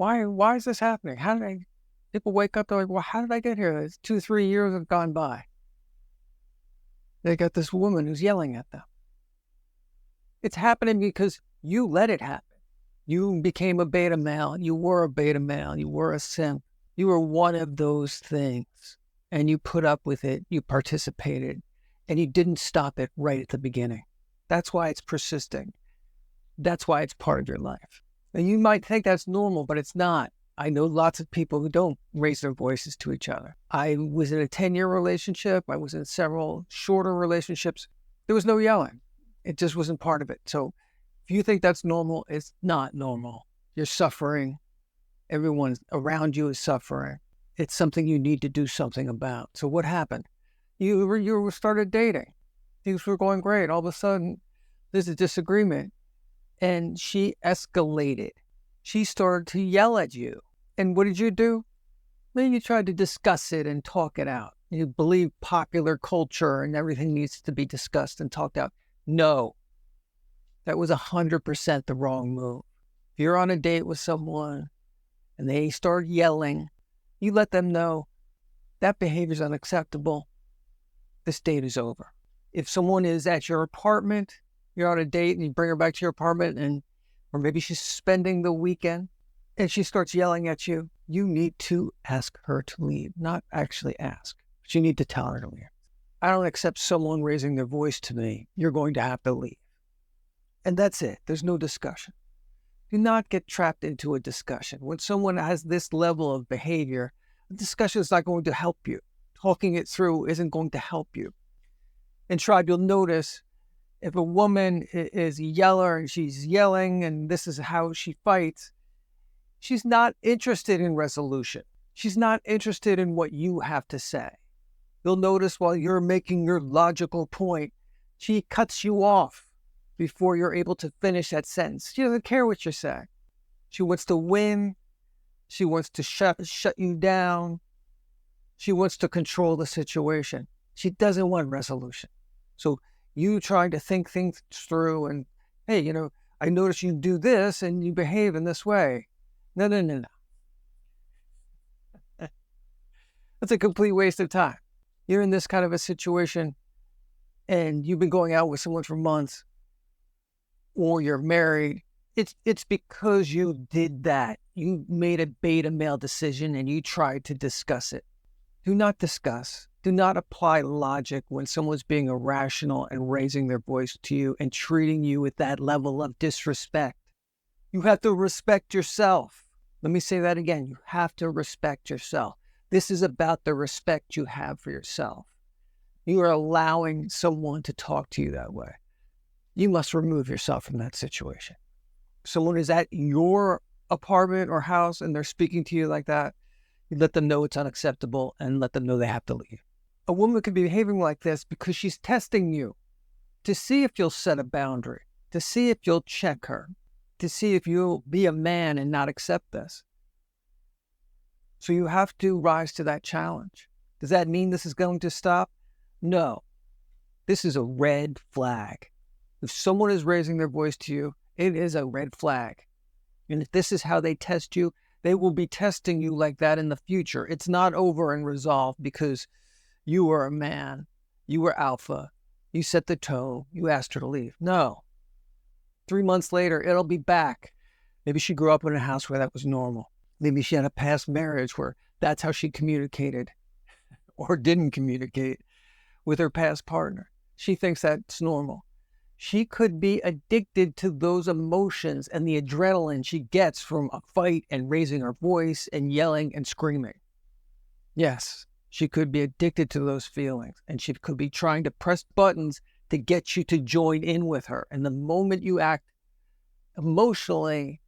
Why is this happening? How did I people wake up, they're like, well, how did I get here? It's 2, 3 years have gone by. They got this woman who's yelling at them. It's happening because you let it happen. You became a beta male. You were a beta male. You were a simp. You were one of those things. And you put up with it. You participated. And you didn't stop it right at the beginning. That's why it's persisting. That's why it's part of your life. And you might think that's normal, but it's not. I know lots of people who don't raise their voices to each other. I was in a 10-year relationship. I was in several shorter relationships. There was no yelling. It just wasn't part of it. So if you think that's normal, it's not normal. You're suffering. Everyone around you is suffering. It's something you need to do something about. So what happened? You started dating. Things were going great. All of a sudden, there's a disagreement. And she escalated. She started to yell at you. And what did you do? Then you tried to discuss it and talk it out. You believe popular culture and everything needs to be discussed and talked out. No, that was 100% the wrong move. If you're on a date with someone and they start yelling, you let them know that behavior is unacceptable. This date is over. If someone is at your apartment, you're on a date and you bring her back to your apartment or maybe she's spending the weekend and she starts yelling at you, you need to ask her to leave. Not actually ask, but you need to tell her to leave. I don't accept someone raising their voice to me. You're going to have to leave. And that's it. There's no discussion. Do not get trapped into a discussion. When someone has this level of behavior, the discussion is not going to help you. Talking it through isn't going to help you. In Tribe, you'll notice if a woman is a yeller and she's yelling and this is how she fights, she's not interested in resolution. She's not interested in what you have to say. You'll notice while you're making your logical point, she cuts you off before you're able to finish that sentence. She doesn't care what you're saying. She wants to win. She wants to shut you down. She wants to control the situation. She doesn't want resolution. So you trying to think things through and, hey, I notice you do this and you behave in this way. No. That's a complete waste of time. You're in this kind of a situation and you've been going out with someone for months or you're married. It's because you did that. You made a beta male decision and you tried to discuss it. Do not discuss. Do not apply logic when someone's being irrational and raising their voice to you and treating you with that level of disrespect. You have to respect yourself. Let me say that again. You have to respect yourself. This is about the respect you have for yourself. You are allowing someone to talk to you that way. You must remove yourself from that situation. Someone is at your apartment or house and they're speaking to you like that, you let them know it's unacceptable and let them know they have to leave. A woman could be behaving like this because she's testing you to see if you'll set a boundary, to see if you'll check her, to see if you'll be a man and not accept this. So you have to rise to that challenge. Does that mean this is going to stop? No. This is a red flag. If someone is raising their voice to you, it is a red flag. And if this is how they test you, they will be testing you like that in the future. It's not over and resolved because you were a man, you were alpha, you set the tone, you asked her to leave. No. 3 months later, it'll be back. Maybe she grew up in a house where that was normal. Maybe she had a past marriage where that's how she communicated or didn't communicate with her past partner. She thinks that's normal. She could be addicted to those emotions and the adrenaline she gets from a fight and raising her voice and yelling and screaming. Yes, she could be addicted to those feelings and she could be trying to press buttons to get you to join in with her. And the moment you act emotionally,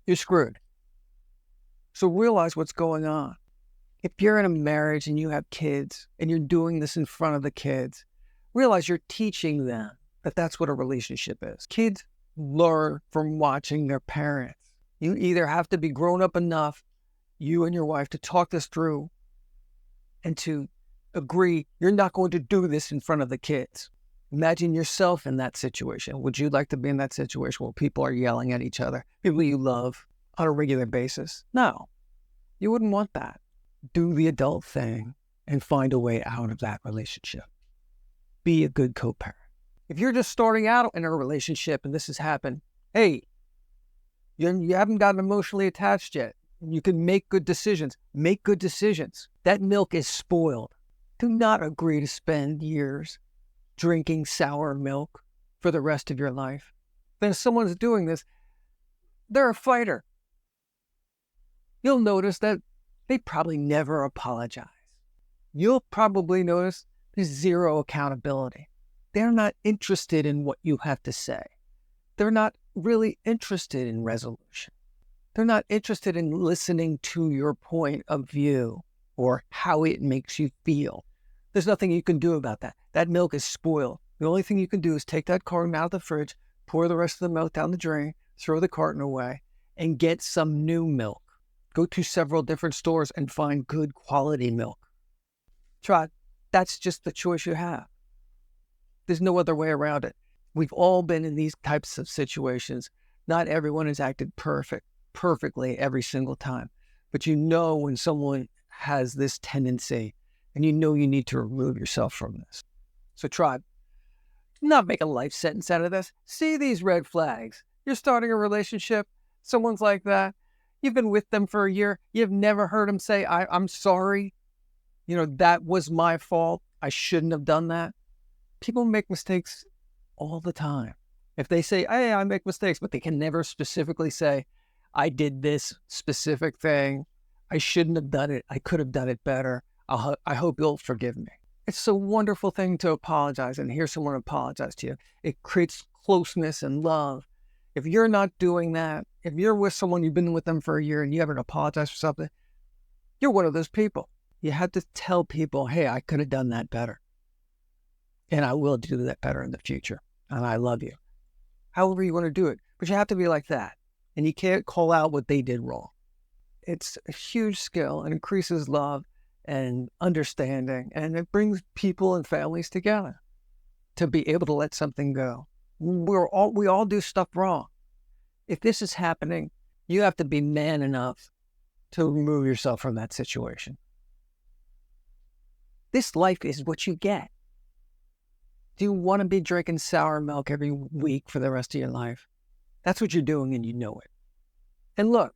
you're screwed. So realize what's going on. If you're in a marriage and you have kids and you're doing this in front of the kids, realize you're teaching them that that's what a relationship is. Kids learn from watching their parents. You either have to be grown up enough, you and your wife, to talk this through and to agree you're not going to do this in front of the kids. Imagine yourself in that situation. Would you like to be in that situation where people are yelling at each other, people you love? on a regular basis. No, you wouldn't want that. Do the adult thing and find a way out of that relationship. Be a good co-parent. If you're just starting out in a relationship and this has happened, hey, you haven't gotten emotionally attached yet. You can make good decisions. Make good decisions. That milk is spoiled. Do not agree to spend years drinking sour milk for the rest of your life. Then if someone's doing this, they're a fighter. You'll notice that they probably never apologize. You'll probably notice there's zero accountability. They're not interested in what you have to say. They're not really interested in resolution. They're not interested in listening to your point of view or how it makes you feel. There's nothing you can do about that. That milk is spoiled. The only thing you can do is take that carton out of the fridge, pour the rest of the milk down the drain, throw the carton away, and get some new milk. Go to several different stores and find good quality milk. Try. That's just the choice you have. There's no other way around it. We've all been in these types of situations. Not everyone has acted perfectly every single time. But you know when someone has this tendency and you know you need to remove yourself from this. So try. Not make a life sentence out of this. See these red flags. You're starting a relationship. Someone's like that. You've been with them for a year. You've never heard them say, I'm sorry. That was my fault. I shouldn't have done that. People make mistakes all the time. If they say, hey, I make mistakes, but they can never specifically say, I did this specific thing. I shouldn't have done it. I could have done it better. I hope you'll forgive me. It's a wonderful thing to apologize and hear someone apologize to you. It creates closeness and love. If you're not doing that, if you're with someone, you've been with them for a year and you haven't apologized for something, you're one of those people. You have to tell people, hey, I could have done that better. And I will do that better in the future. And I love you. However you want to do it. But you have to be like that. And you can't call out what they did wrong. It's a huge skill and increases love and understanding. And it brings people and families together to be able to let something go. We all do stuff wrong. If this is happening, you have to be man enough to remove yourself from that situation. This life is what you get. Do you want to be drinking sour milk every week for the rest of your life? That's what you're doing and you know it. And look,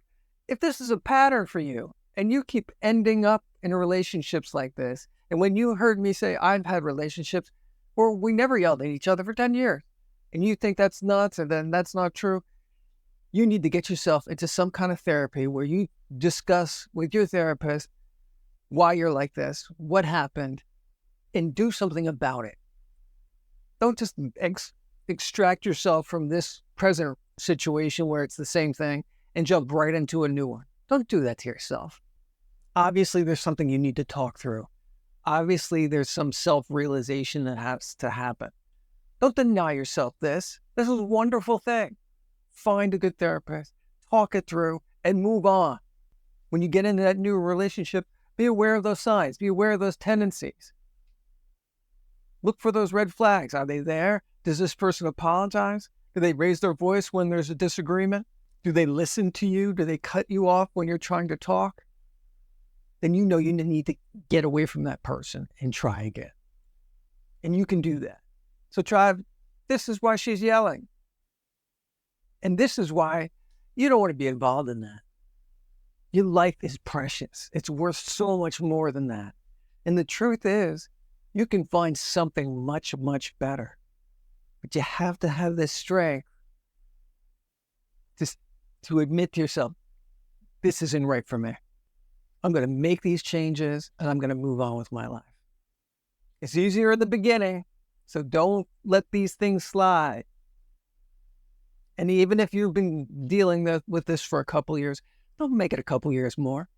if this is a pattern for you and you keep ending up in relationships like this, and when you heard me say I've had relationships where we never yelled at each other for 10 years, and you think that's nuts and then that's not true, you need to get yourself into some kind of therapy where you discuss with your therapist why you're like this, what happened, and do something about it. Don't just extract yourself from this present situation where it's the same thing and jump right into a new one. Don't do that to yourself. Obviously, there's something you need to talk through. Obviously, there's some self-realization that has to happen. Don't deny yourself this. This is a wonderful thing. Find a good therapist, talk it through, and move on. When you get into that new relationship, be aware of those signs. Be aware of those tendencies. Look for those red flags. Are they there? Does this person apologize? Do they raise their voice when there's a disagreement? Do they listen to you? Do they cut you off when you're trying to talk? Then you know you need to get away from that person and try again. And you can do that. So try, this is why she's yelling. And this is why you don't want to be involved in that. Your life is precious. It's worth so much more than that. And the truth is, you can find something much, much better. But you have to have this strength to admit to yourself, this isn't right for me. I'm going to make these changes and I'm going to move on with my life. It's easier at the beginning, so don't let these things slide. And even if you've been dealing with this for a couple years, don't make it a couple years more.